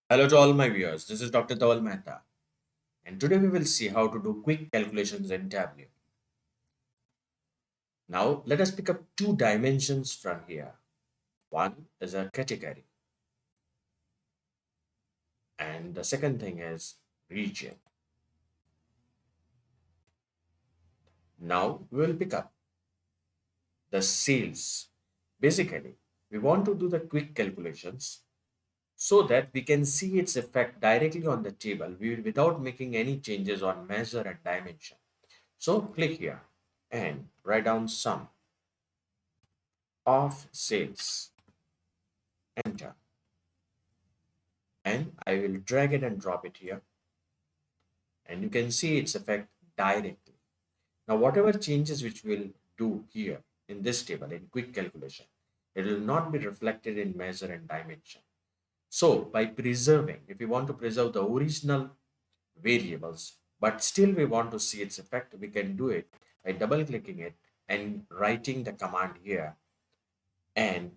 Hello to all my viewers. This is Dr. Dhaval Maheta, and today we will see how to do quick calculations in Tableau. Now, let us pick up two dimensions from here. One is a category, and the second thing is region. Now, we will pick up the sales. Basically, we want to do the quick calculations so that we can see its effect directly on the table without making any changes on measure and dimension. So, click here and write down sum of sales. Enter, and I will drag it and drop it here, and you can see its effect directly. Now whatever changes which we'll do here in this table in quick calculation, it will not be reflected in measure and dimension. So by preserving, if we want to preserve the original variables but still we want to see its effect, we can do it by double clicking it and writing the command here and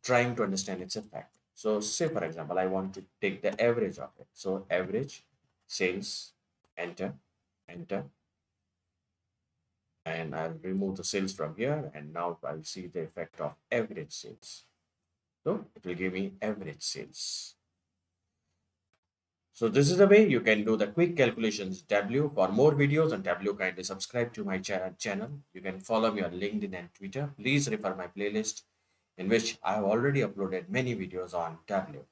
trying to understand its effect. So say for example, I want to take the average of it. So average sales, enter, enter, and I'll remove the sales from here, and now I'll see the effect of average sales. So it will give me average sales. So this is the way you can do the quick calculations Tableau. For more videos on Tableau, kindly subscribe to my channel. You can follow me on LinkedIn and Twitter. Please refer my playlist in which I have already uploaded many videos on Tableau.